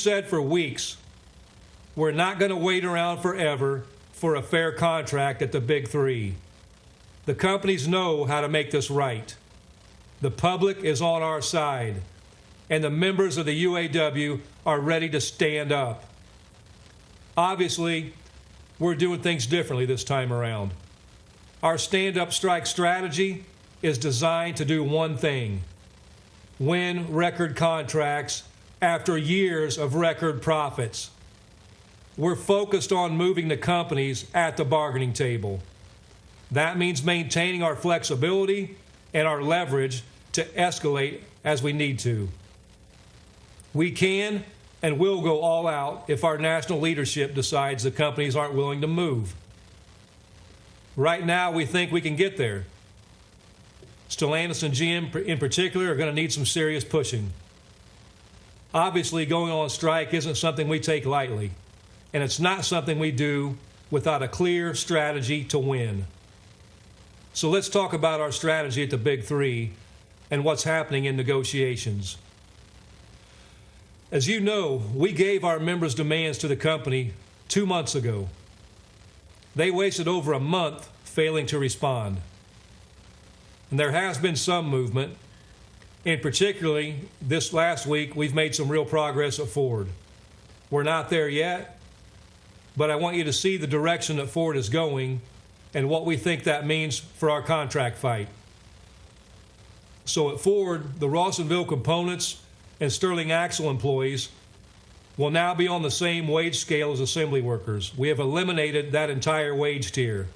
said for weeks, we're not going to wait around forever for a fair contract at the Big Three. The companies know how to make this right. The public is on our side, and the members of the UAW are ready to stand up. Obviously, we're doing things differently this time around. Our stand-up strike strategy is designed to do one thing: win record contracts after years of record profits. We're focused on moving the companies at the bargaining table. That means maintaining our flexibility and our leverage to escalate as we need to. We can and will go all out if our national leadership decides the companies aren't willing to move. Right now, we think we can get there. Stellantis and GM in particular are going to need some serious pushing. Obviously, going on strike isn't something we take lightly, and it's not something we do without a clear strategy to win. So let's talk about our strategy at the Big Three and what's happening in negotiations. As you know, we gave our members' demands to the company 2 months ago. They wasted over a month failing to respond. And there has been some movement. And particularly this last week, we've made some real progress at Ford. We're not there yet, but I want you to see the direction that Ford is going and what we think that means for our contract fight. So at Ford, the Rawsonville Components and Sterling Axle employees will now be on the same wage scale as assembly workers. We have eliminated that entire wage tier.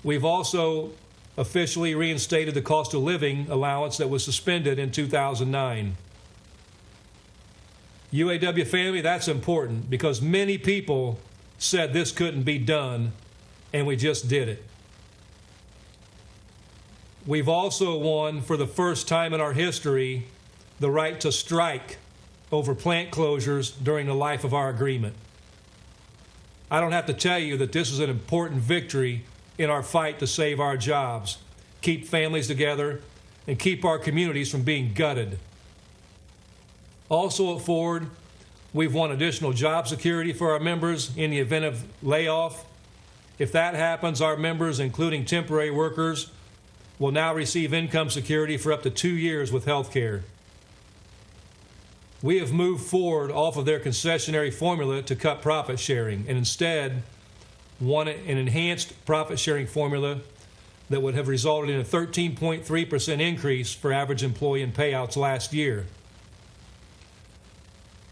We've also officially reinstated the cost of living allowance that was suspended in 2009. UAW family, that's important because many people said this couldn't be done, and we just did it. We've also won, for the first time in our history, the right to strike over plant closures during the life of our agreement. I don't have to tell you that this is an important victory in our fight to save our jobs, keep families together, and keep our communities from being gutted. Also at Ford, we've won additional job security for our members in the event of layoff. If that happens, our members, including temporary workers, will now receive income security for up to 2 years with health care. We have moved Ford off of their concessionary formula to cut profit sharing and instead won an enhanced profit sharing formula that would have resulted in a 13.3% increase for average employee in payouts last year.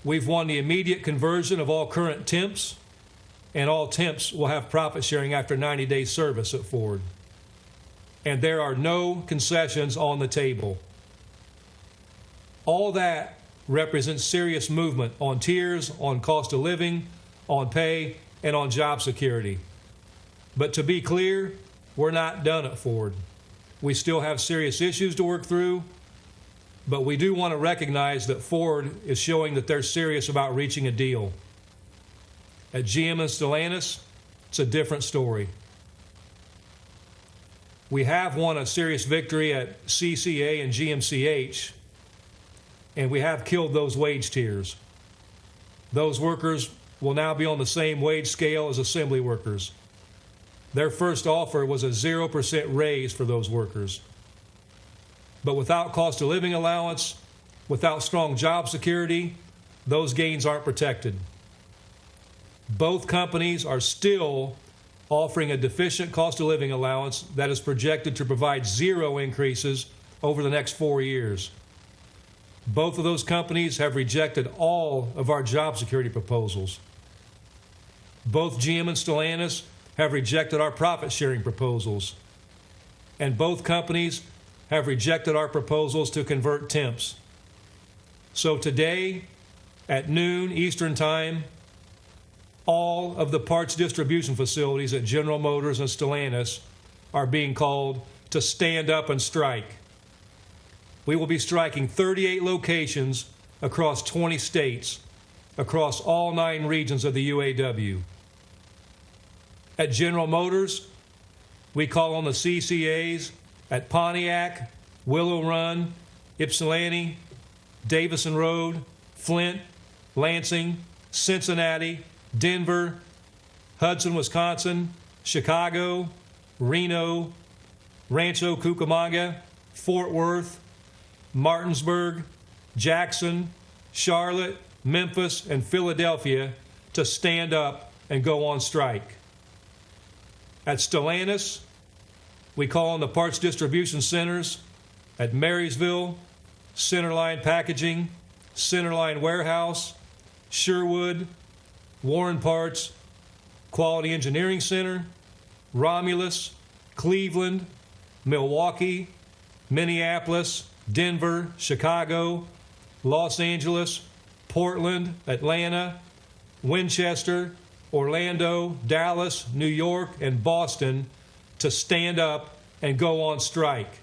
We've won the immediate conversion of all current temps, and all temps will have profit sharing after 90 days service at Ford. And there are no concessions on the table. All that represents serious movement on tiers, on cost of living, on pay, and on job security. But to be clear, we're not done at Ford. We still have serious issues to work through, but we do want to recognize that Ford is showing that they're serious about reaching a deal. At GM and Stellantis, it's a different story. We have won a serious victory at CCA and GMCH, and we have killed those wage tiers. Those workers will now be on the same wage scale as assembly workers. Their first offer was a 0% raise for those workers. But without cost of living allowance, without strong job security, those gains aren't protected. Both companies are still offering a deficient cost of living allowance that is projected to provide 0 increases over the next 4 years. Both of those companies have rejected all of our job security proposals. Both GM and Stellantis have rejected our profit-sharing proposals. And both companies have rejected our proposals to convert temps. So today, at noon Eastern Time, all of the parts distribution facilities at General Motors and Stellantis are being called to stand up and strike. We will be striking 38 locations across 20 states, across all 9 regions of the UAW. At General Motors, we call on the CCAs at Pontiac, Willow Run, Ypsilanti, Davison Road, Flint, Lansing, Cincinnati, Denver, Hudson, Wisconsin, Chicago, Reno, Rancho Cucamonga, Fort Worth, Martinsburg, Jackson, Charlotte, Memphis, and Philadelphia to stand up and go on strike. At Stellantis, we call on the parts distribution centers at Marysville, Centerline Packaging, Centerline Warehouse, Sherwood, Warren Parts, Quality Engineering Center, Romulus, Cleveland, Milwaukee, Minneapolis, Denver, Chicago, Los Angeles, Portland, Atlanta, Winchester, Orlando, Dallas, New York, and Boston to stand up and go on strike.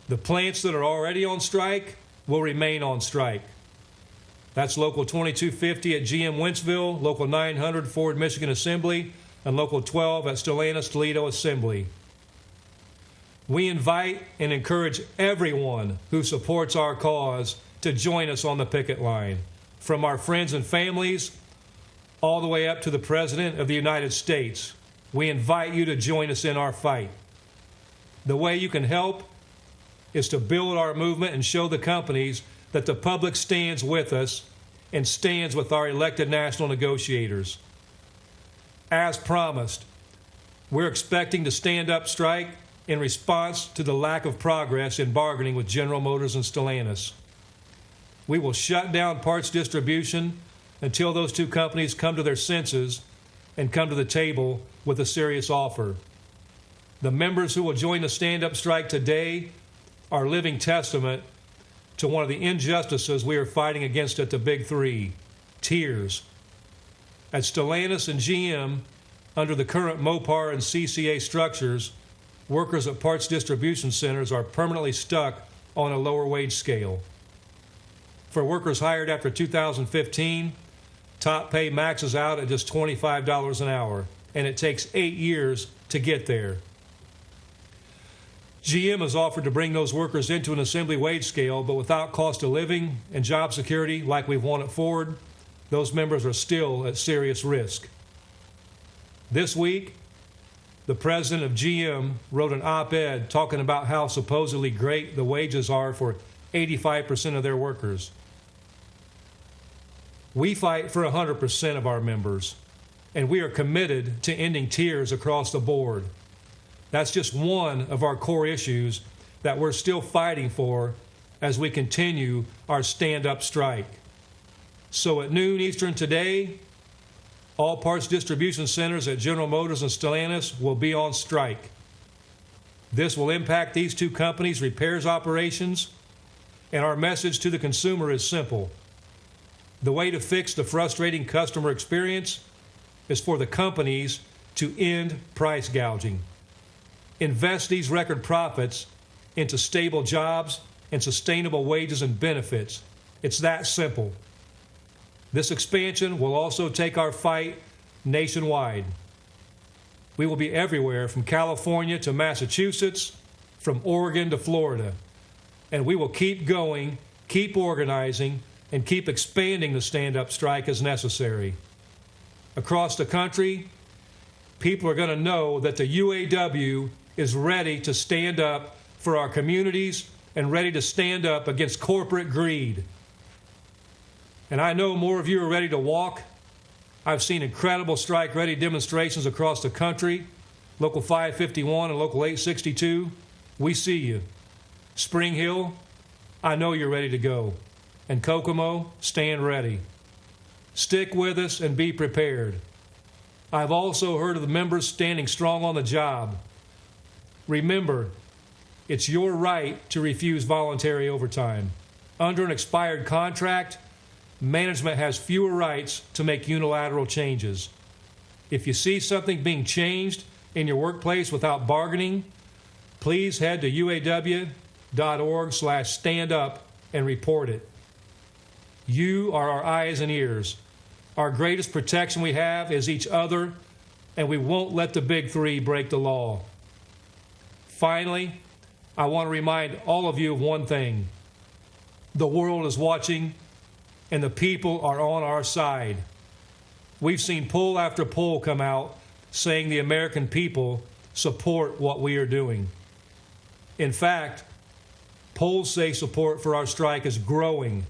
The plants that are already on strike will remain on strike. That's Local 2250 at GM Wentzville, Local 900 Ford Michigan Assembly, and Local 12 at Stellantis Toledo Assembly. We invite and encourage everyone who supports our cause to join us on the picket line, from our friends and families all the way up to the President of the United States. We invite you to join us in our fight. The way you can help is to build our movement and show the companies that the public stands with us and stands with our elected national negotiators. As promised, we're expecting to stand up strike in response to the lack of progress in bargaining with General Motors and Stellantis. We will shut down parts distribution until those two companies come to their senses and come to the table with a serious offer. The members who will join the stand-up strike today are living testament to one of the injustices we are fighting against at the Big Three, tiers. At Stellantis and GM, under the current MOPAR and CCA structures, workers at parts distribution centers are permanently stuck on a lower wage scale. For workers hired after 2015, top pay maxes out at just $25 an hour, and it takes 8 years to get there. GM has offered to bring those workers into an assembly wage scale, but without cost of living and job security like we've won at Ford, those members are still at serious risk. This week, the president of GM wrote an op-ed talking about how supposedly great the wages are for 85% of their workers. We fight for 100% of our members, and we are committed to ending tiers across the board. That's just one of our core issues that we're still fighting for as we continue our stand-up strike. So at noon Eastern today, all parts distribution centers at General Motors and Stellantis will be on strike. This will impact these two companies' repairs operations, and our message to the consumer is simple. The way to fix the frustrating customer experience is for the companies to end price gouging. Invest these record profits into stable jobs and sustainable wages and benefits. It's that simple. This expansion will also take our fight nationwide. We will be everywhere from California to Massachusetts, from Oregon to Florida. And we will keep going, keep organizing, and keep expanding the stand-up strike as necessary. Across the country, people are going to know that the UAW is ready to stand up for our communities and ready to stand up against corporate greed. And I know more of you are ready to walk. I've seen incredible strike-ready demonstrations across the country. Local 551 and Local 862, we see you. Spring Hill, I know you're ready to go. And Kokomo, stand ready. Stick with us and be prepared. I've also heard of the members standing strong on the job. Remember, it's your right to refuse voluntary overtime. Under an expired contract, management has fewer rights to make unilateral changes. If you see something being changed in your workplace without bargaining, please head to uaw.org/standup and report it. You are our eyes and ears. Our greatest protection we have is each other, and we won't let the Big Three break the law. Finally, I want to remind all of you of one thing. The world is watching, and the people are on our side. We've seen poll after poll come out saying the American people support what we are doing. In fact, polls say support for our strike is growing.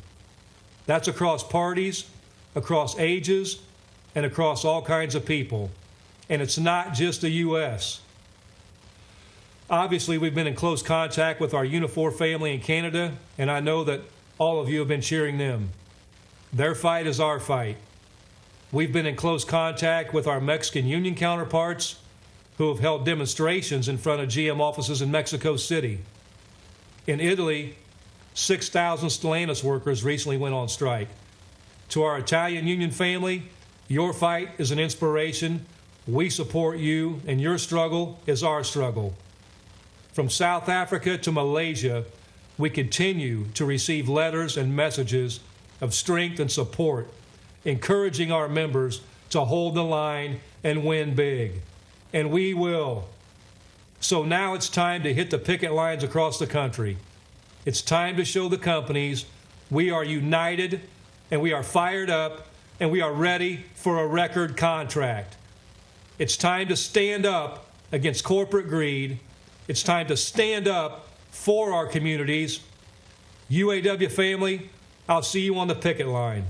That's across parties, across ages, and across all kinds of people. And it's not just the U.S. Obviously, we've been in close contact with our Unifor family in Canada, and I know that all of you have been cheering them. Their fight is our fight. We've been in close contact with our Mexican union counterparts who have held demonstrations in front of GM offices in Mexico City. In Italy, 6,000 Stellantis workers recently went on strike. To our Italian union family, your fight is an inspiration. We support you, and your struggle is our struggle. From South Africa to Malaysia, we continue to receive letters and messages of strength and support, encouraging our members to hold the line and win big. And we will. So now it's time to hit the picket lines across the country. It's time to show the companies we are united and we are fired up and we are ready for a record contract. It's time to stand up against corporate greed. It's time to stand up for our communities. UAW family, I'll see you on the picket line.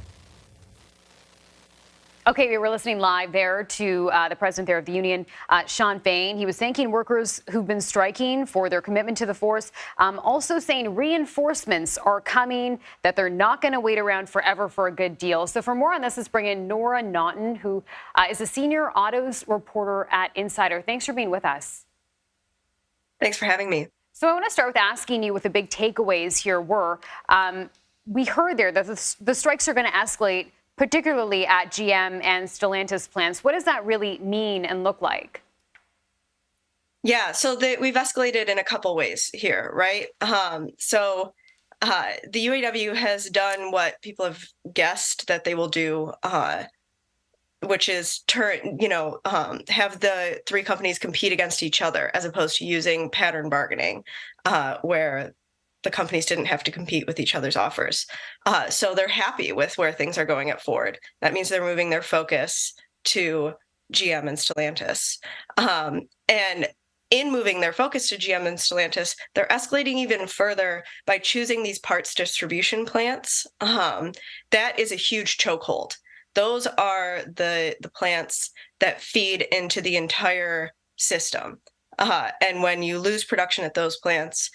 Okay, we were listening live there to the president there of the union, Shawn Fain. He was thanking workers who've been striking for their commitment to the force, also saying reinforcements are coming, that they're not going to wait around forever for a good deal. So for more on this, let's bring in Nora Naughton, who is a senior autos reporter at Insider. Thanks for being with us. Thanks for having me. So I want to start with asking you what the big takeaways here were. We heard there that the strikes are going to escalate, particularly at GM and Stellantis plants. What does that really mean and look like? Yeah, so we've escalated in a couple ways here, right? The UAW has done what people have guessed that they will do, which is have the three companies compete against each other as opposed to using pattern bargaining, where the companies didn't have to compete with each other's offers. So they're happy with where things are going at Ford. That means they're moving their focus to GM and Stellantis. And in moving their focus to GM and Stellantis, they're escalating even further by choosing these parts distribution plants. That is a huge chokehold. Those are the plants that feed into the entire system. And when you lose production at those plants,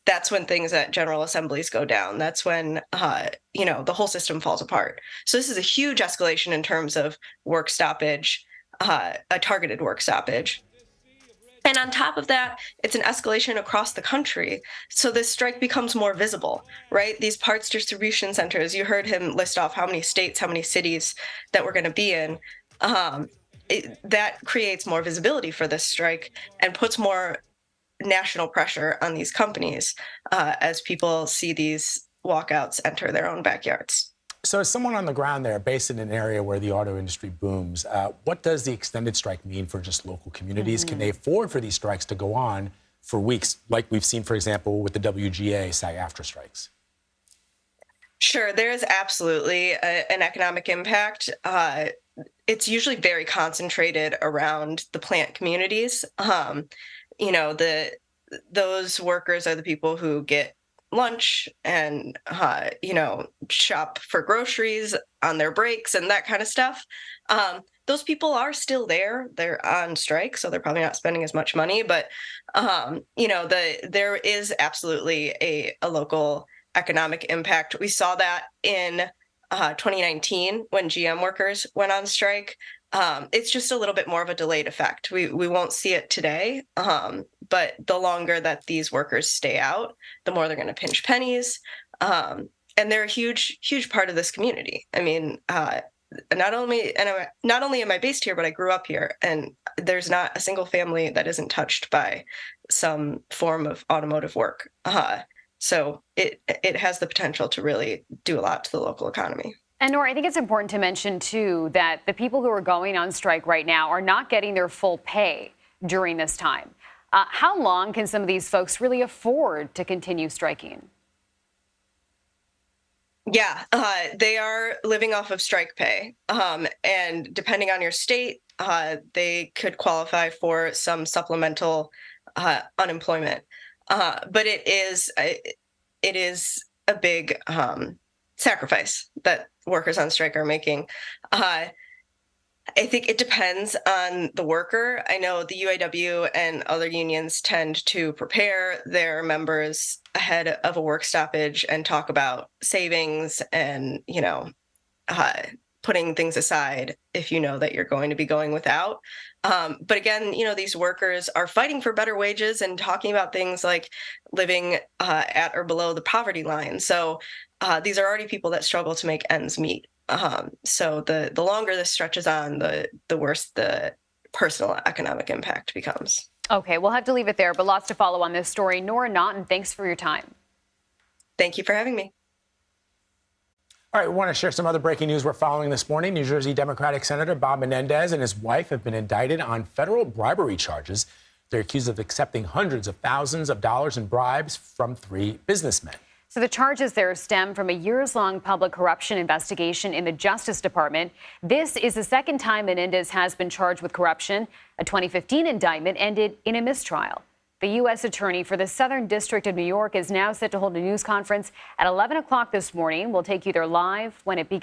that's when things at General Assemblies go down. That's when, the whole system falls apart. So this is a huge escalation in terms of work stoppage, a targeted work stoppage. And on top of that, it's an escalation across the country. So this strike becomes more visible, right? These parts distribution centers, you heard him list off how many states, how many cities that we're going to be in. That creates more visibility for this strike and puts more national pressure on these companies as people see these walkouts enter their own backyards. So as someone on the ground there, based in an area where the auto industry booms, what does the extended strike mean for just local communities? Can they afford for these strikes to go on for weeks, like we've seen, for example, with the WGA SAG-AFTRA strikes? Sure, there is absolutely an economic impact. It's usually very concentrated around the plant communities. Those workers are the people who get lunch and, shop for groceries on their breaks and that kind of stuff. Those people are still there. They're on strike, so they're probably not spending as much money. But, there is absolutely a local economic impact. We saw that in 2019 when GM workers went on strike. It's just a little bit more of a delayed effect. We won't see it today, but the longer that these workers stay out, the more they're going to pinch pennies. And they're a huge part of this community. I mean, not only am I based here, but I grew up here, and there's not a single family that isn't touched by some form of automotive work. So it has the potential to really do a lot to the local economy. And Nora, I think it's important to mention, too, that the people who are going on strike right now are not getting their full pay during this time. How long can some of these folks really afford to continue striking? Yeah, they are living off of strike pay. And depending on your state, they could qualify for some supplemental unemployment. But it is a big sacrifice that workers on strike are making. I think it depends on the worker. I know the UAW and other unions tend to prepare their members ahead of a work stoppage and talk about savings and, putting things aside if you know that you're going to be going without. But again, these workers are fighting for better wages and talking about things like living at or below the poverty line. So these are already people that struggle to make ends meet. So the longer this stretches on, the worse the personal economic impact becomes. Okay, we'll have to leave it there, but lots to follow on this story. Nora Naughton, thanks for your time. Thank you for having me. All right, we want to share some other breaking news we're following this morning. New Jersey Democratic Senator Bob Menendez and his wife have been indicted on federal bribery charges. They're accused of accepting hundreds of thousands of dollars in bribes from 3 businessmen. So the charges there stem from a years-long public corruption investigation in the Justice Department. This is the second time Menendez has been charged with corruption. A 2015 indictment ended in a mistrial. The U.S. Attorney for the Southern District of New York is now set to hold a news conference at 11 o'clock this morning. We'll take you there live when it begins.